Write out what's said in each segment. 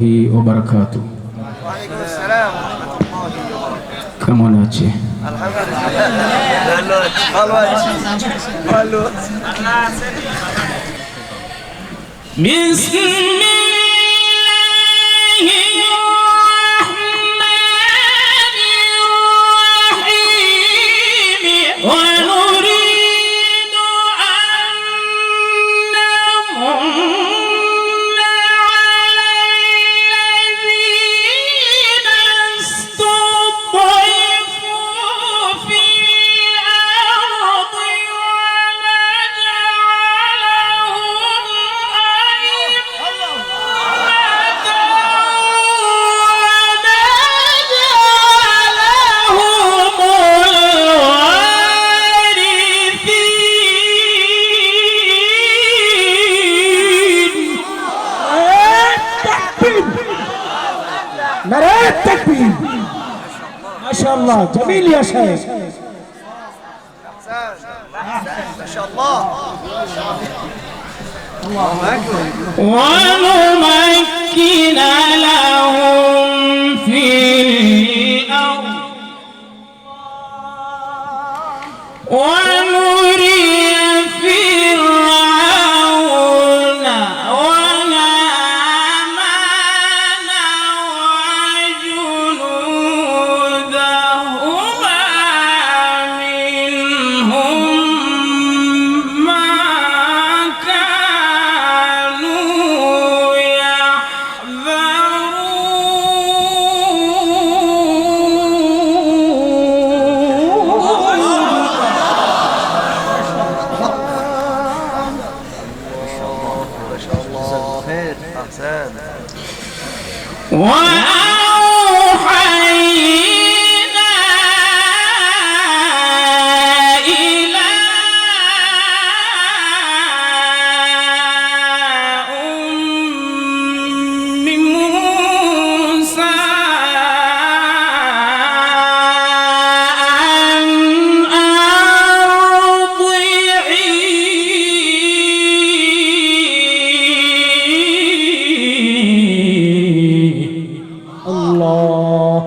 وبركاته. وعليكم السلام ورحمة الله وبركاته. কেমন আছে? আলহামদুলিল্লাহ ভালো আছি ভালো আছি। نرى التكبير. ما شاء الله جميل يا شيخ. ما شاء الله. الله أكبر. ونمكن لهم في الأرض ونري فرعون وهامان وجنودهما منهم ما كانوا خير أحسن. وأوحينا إلى أم موسى الله.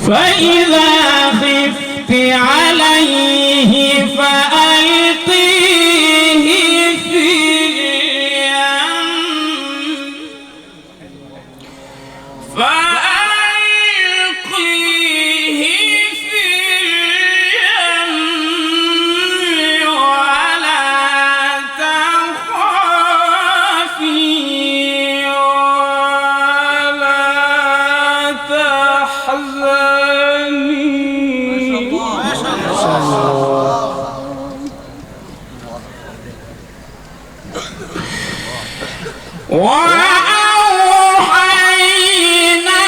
فإذا خفت عليه فألقيه في اليم ولا تخافي ولا تحزني. وأوحينا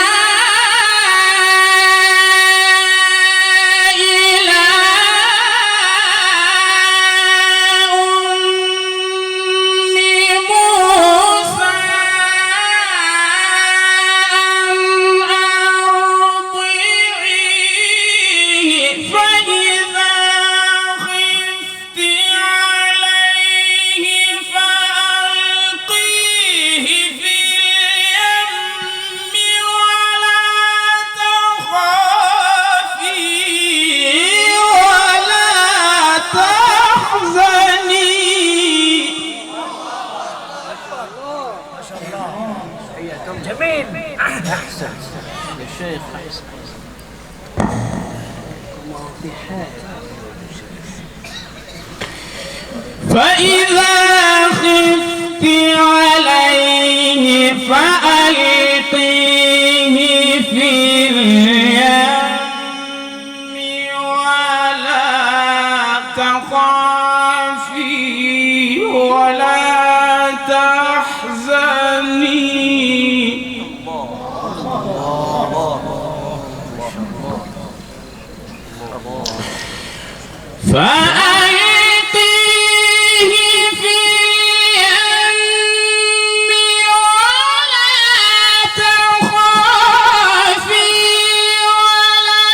إلى أم موسى أن أرضعيه فإذا خفت عليه فألقيه في اليم ولا تخافي ولا تحزني. جميل. أحسن يا شيخ أحسن. فإذا خفت عليه فألقيه في اليم ولا تخافي ولا تحزني. فألقيه في اليم ولا تخافي ولا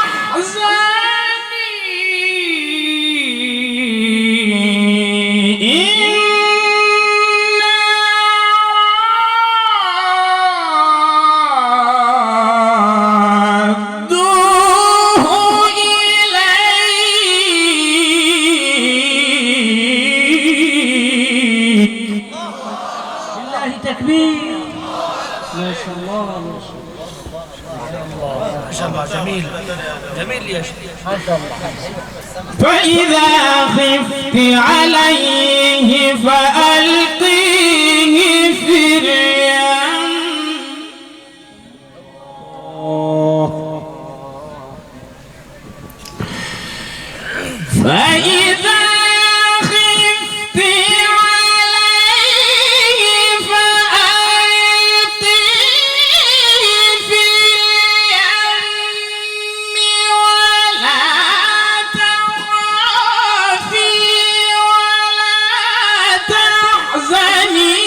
تحزني الله جميل جميل يا شيخ ما شاء الله. فإذا خفت عليه فألقيه في اليم فإذا خفت عليه فألقيه في اليم ولا تخافي ولا تحزني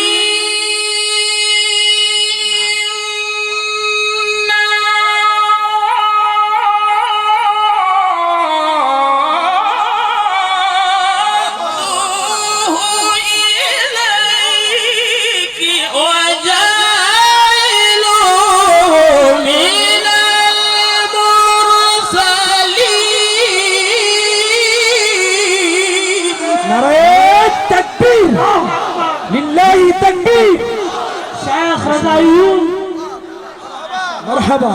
لله تكبير. شيخ رضا أيوب مرحبا.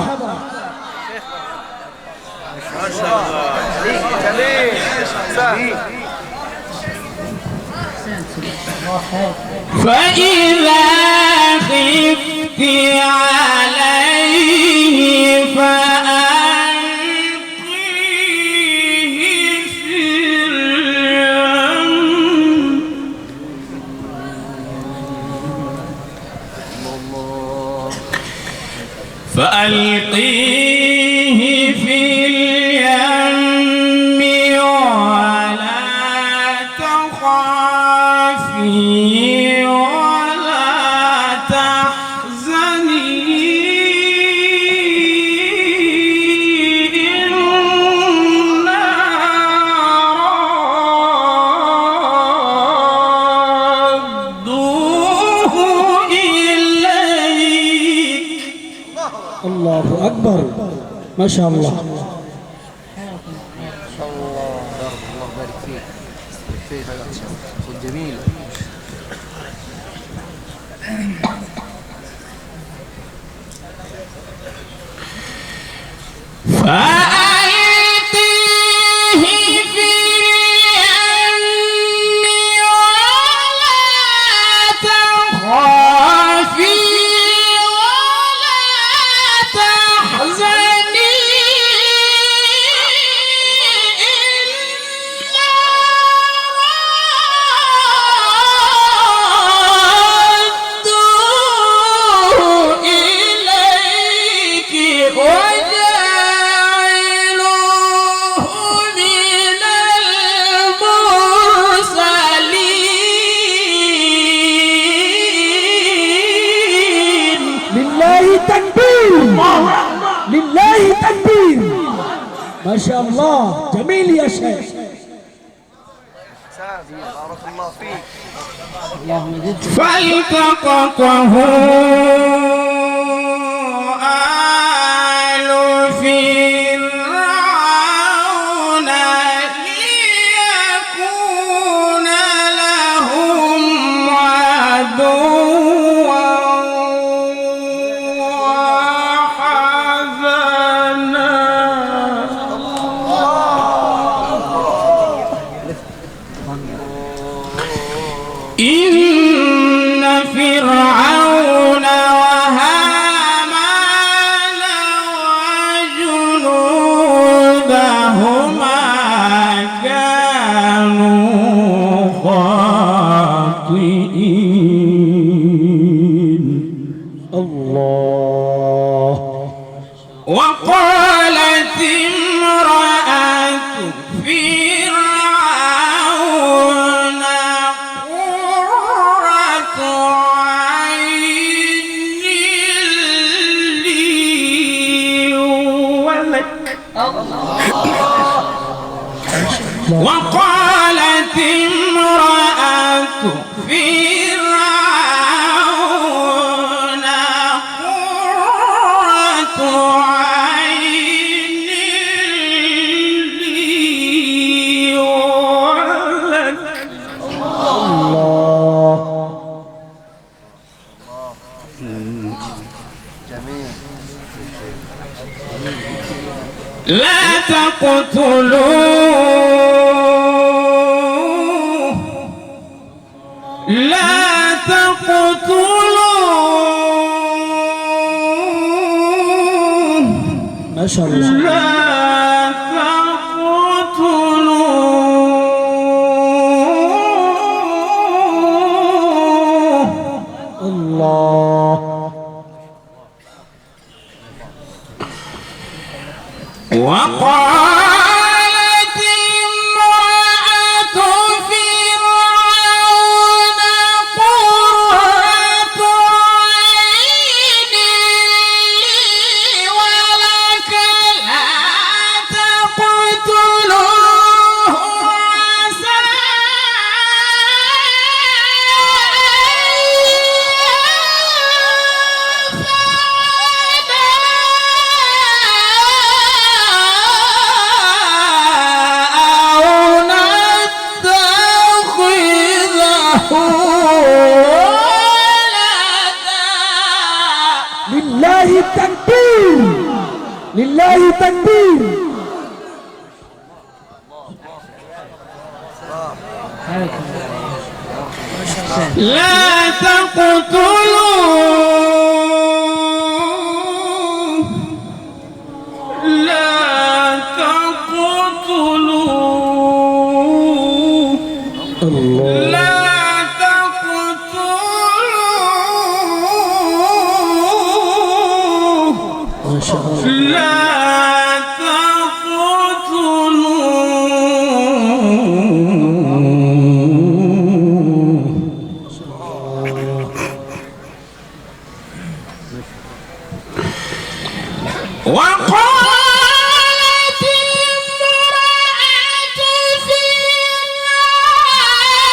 ما شاء الله جميل جميل. فإذا خفت عليه فألقيه في اليم فألقيه في اليم ولا تخافي ولا تحزني إنا ردوه إليك. الله أكبر ما شاء الله. الله بارك فيك فيك جميل. فألقيه في اليم ولا تخافي ولا تحزني إنا ردوه إليك وجعلوه من المرسلين. لله تكبير. لله تكبير ما شاء الله. جميل يا شيخ. بارك الله فيك. فالتقطه آل فرعون ليكون لهم عدوا وحزنا. إن فرعون وهامان وجنودهما كانوا خاطئين. الله. وقالت امرأة فرعون قرة عين لي ولك. وقالت امرأة فرعون قرة عين لي ولك. الله. جميل لا تقتلوه لا تقتلوه ما شاء الله لا تقتلوه الله وقالت امرأة فرعون قرة عين لي ولك لا تقتلوه عسى لله التكبير لله التكبير لا تقتلوه لا تقتلوه الله لا تقتلوه ما شاء الله لا تقتلوه وقالت امرأة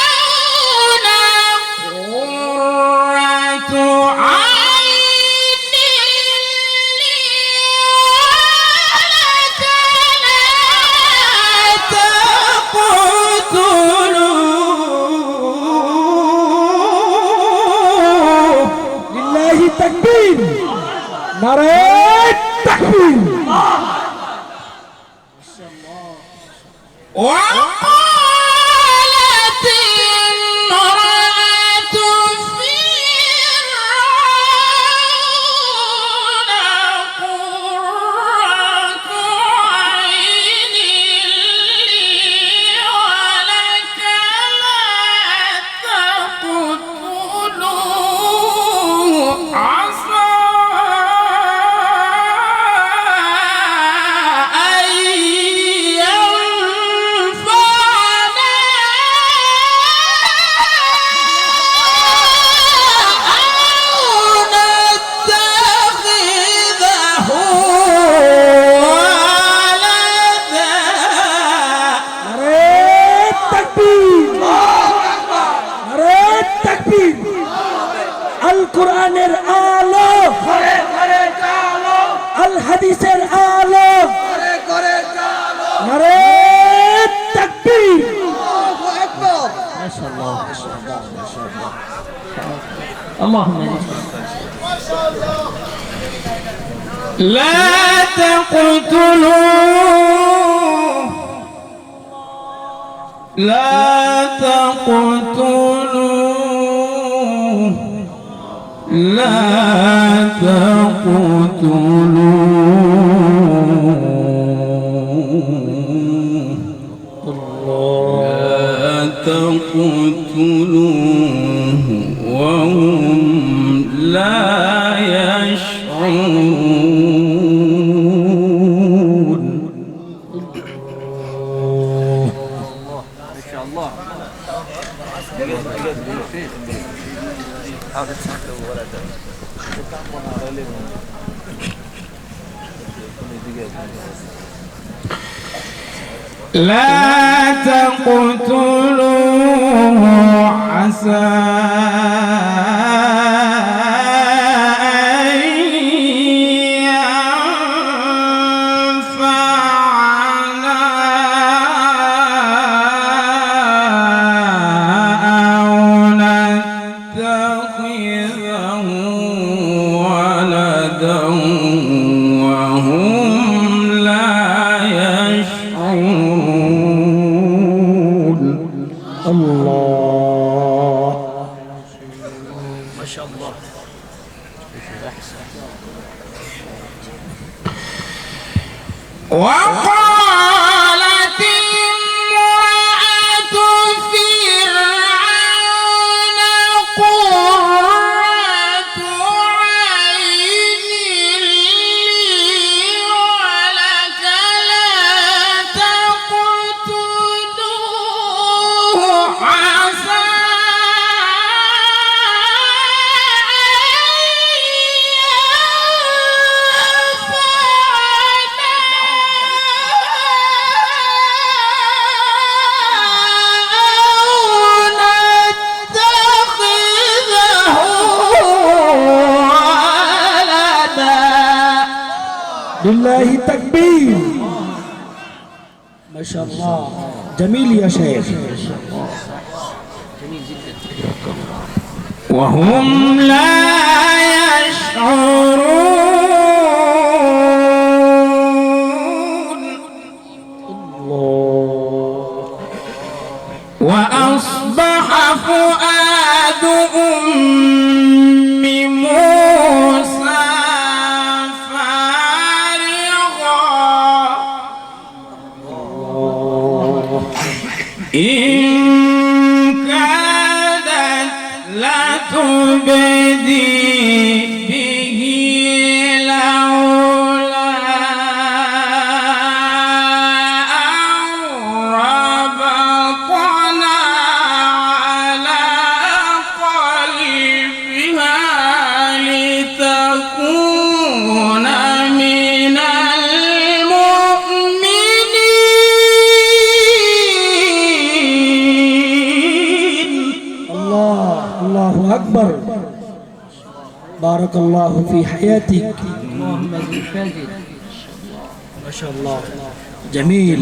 فرعون قرة عين لي ولك لا تقتلوه لله التكبير نعرة التكبير وقالت امرأة فرعون قرة عين لي ولك لا تقتلوه عسى أن ينفعنا أو نتخذه ولدا نعرة التكبير نعرة التكبير القرآনের আলো আল হাদিসের আলো নারে তাকবীর মাশাআল্লাহ মাশাআল্লাহ اللهم لا تقتلوه لا تقتلوه لا تقتلوه لا تقتلوه وهم لا يشعرون ما شاء الله حاول تسحب ولدا لا تقتلوه عسى أن ينفعنا أو نتخذه ولدا وهم لا الله ما شاء الله. وقالت امرأة فرعون قرة عين لي ولك لا تقتلوه عسى لله تكبير. ما شاء الله جميل يا شيخ. وهم لا يشعرون. وأصبح فؤاد أم موسى فارغا إن كادت لتبدي به لولا أن ربطنا على قلبها لتكون من المؤمنين. الله أكبر. بارك الله في حياتك. اللهم زد فازد. ما شاء الله جميل.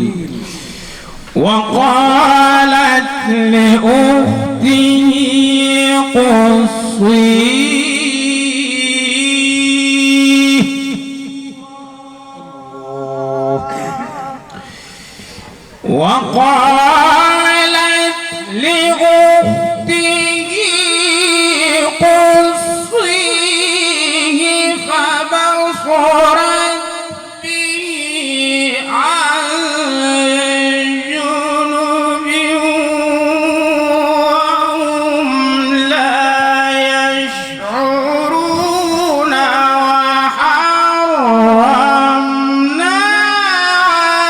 وقالت لأخته قصيه وقالت لأخته قصيه فبصرت به عن جنب وهم لا يشعرون. وحرمنا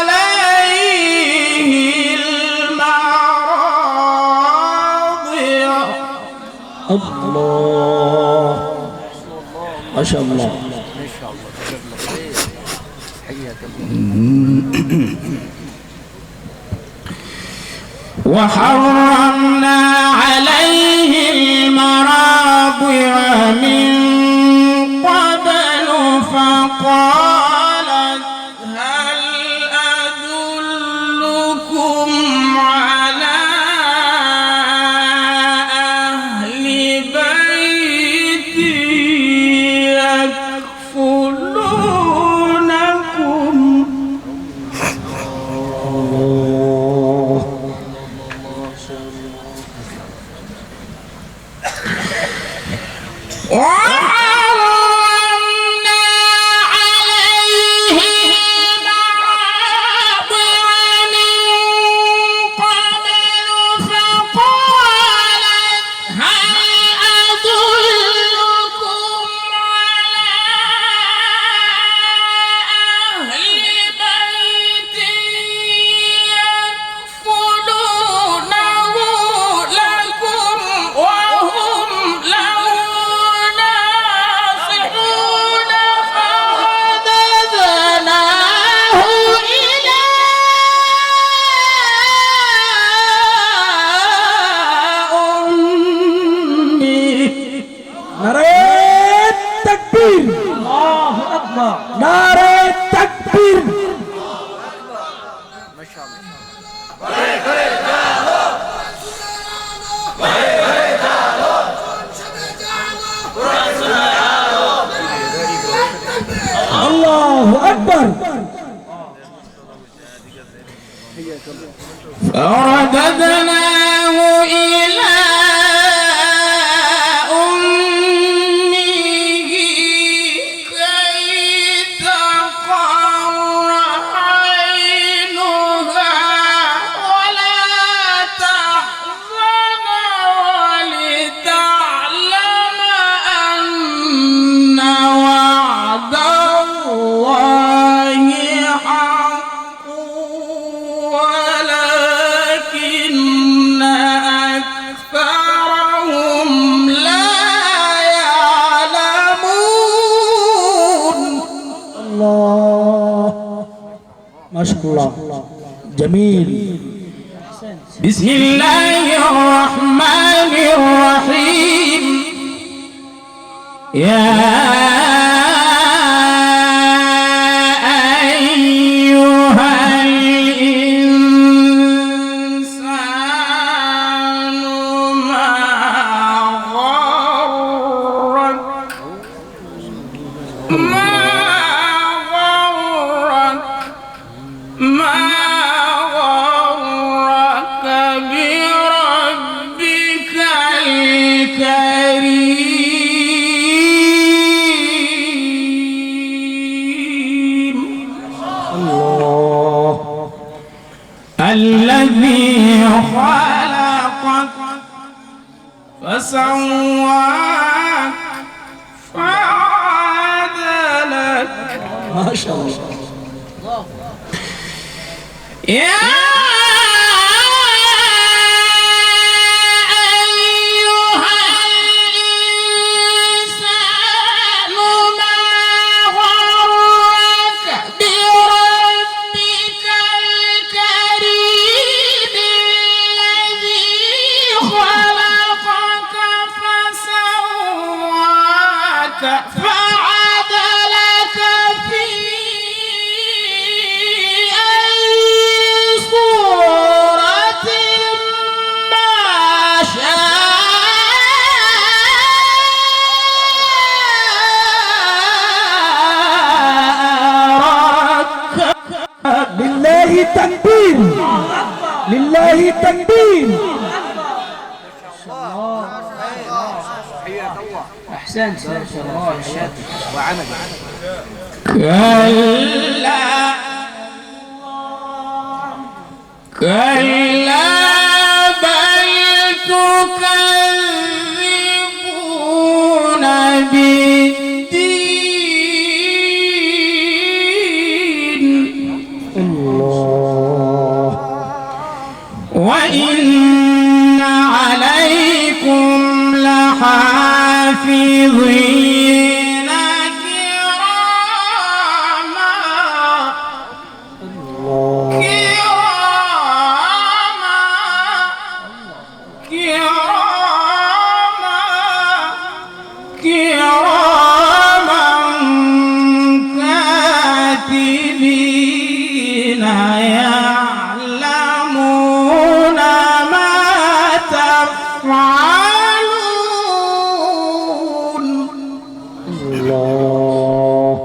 عليه المراضع. الله ما شاء الله. ما شاء الله. جزاك الله خير. حياك الله. وحرمنا عليه المراضع من قبل فقالت هل أدلكم على أهل بيت يكفلونكم. وحرمنا عليه المراضع من قبل فقالت هل أدلكم على أهل بيت يكفلونه لكم وهم له ناصحون. فرددناه إلى أمه. نعرة تكبير. الله أكبر. نعرة تكبير. ما شاء الله. الله أكبر. فرددناه جميل. بسم الله الرحمن الرحيم. يا أيها الإنسان ما غرك بربك الكريم الله. الذي خلقك فسواك فعدلك. ما شاء الله. يا أيها الإنسان ما غرك بربك الكريم الذي خلقك فسواك فعدلك في أي صورة ما شاء ركب. لله تكبير، لله تكبير. حياك الله. أحسنت ما شاء الله. وعمل. كلا بل تكذبون بالدين الله. وإن عليكم لحافظين كراما الله. كراما كاتبين يعلمون ما تفعلون. الله.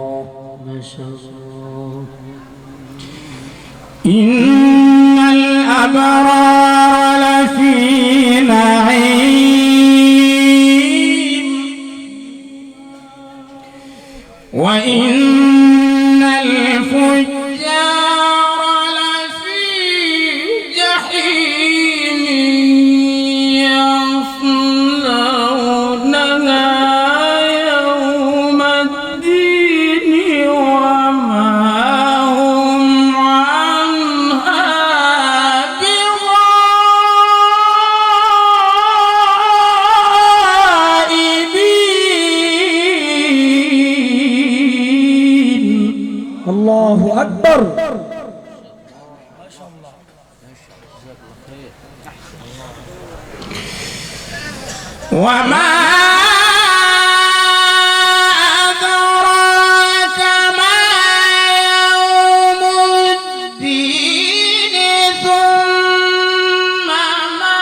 ما شاء الله. إن الأبرار لفي نعيم وإن الفجار لفي جحيم يصلونها يوم الدين وما هم عنها بغائبين. الله أكبر. وما أدراك ما يوم الدين ثم ما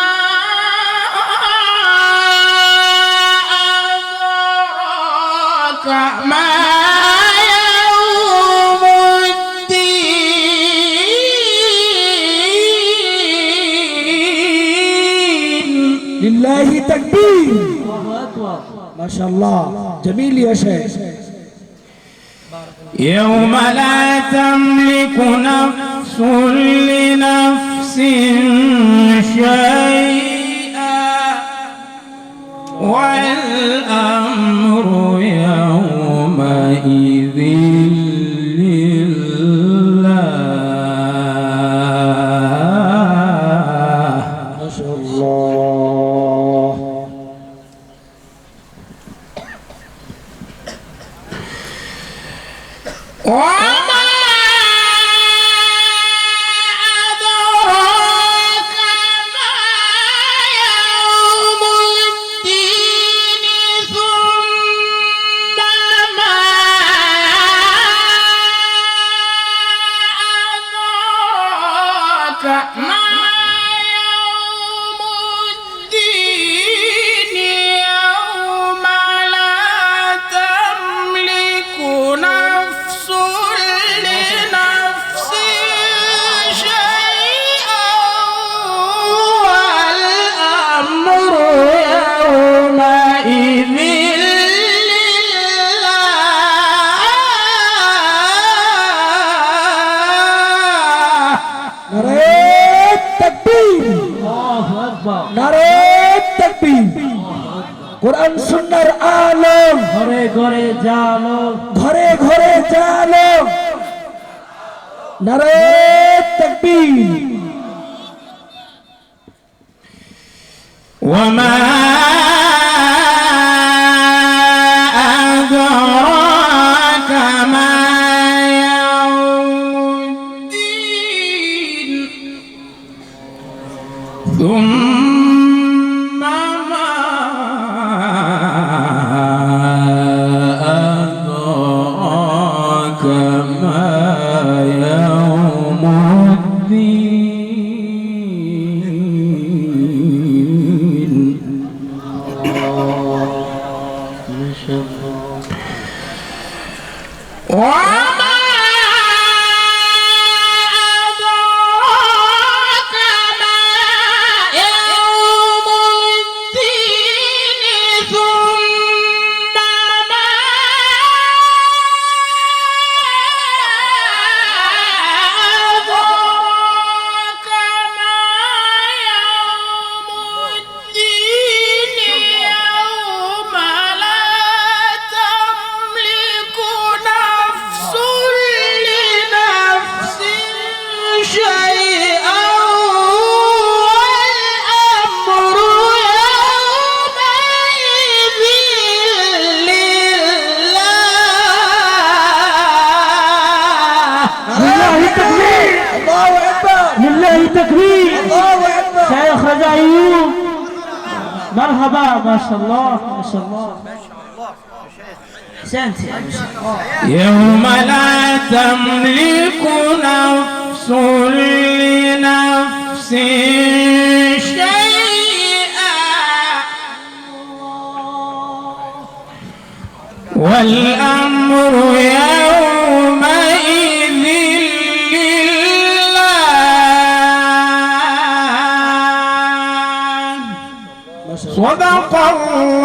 أدراك ما يوم الدين. لله تكبير. الله أكبر. ما شاء الله. جميل يا شيخ. يوم لا تملك نفس لنفس شيئا والأمر يومئذ لله. ما شاء الله. وما أدراك নারে তাকবীর। কোরআন সুন্নাহর আলম ঘরে ঘরে জালো, ঘরে ঘরে জালো। নারে তাকবীর। وما أدراك ما يوم الدين ثم ما أدراك ما يوم الدين وما أدراك ما يوم الدين ثم ما أدراك ما يوم الدين يوم لا تملك نفس لنفس شيئا والأمر يومئذ لله تكبير. الله أكبر. لله تكبير. الله أكبر. شيخ رجاء أيوب مرحبا. ما شاء الله ما شاء الله. احسنت يا أبو شيخ. يوم لا تملك نفس لنفس شيئا والأمر يومئذ لله صدق الله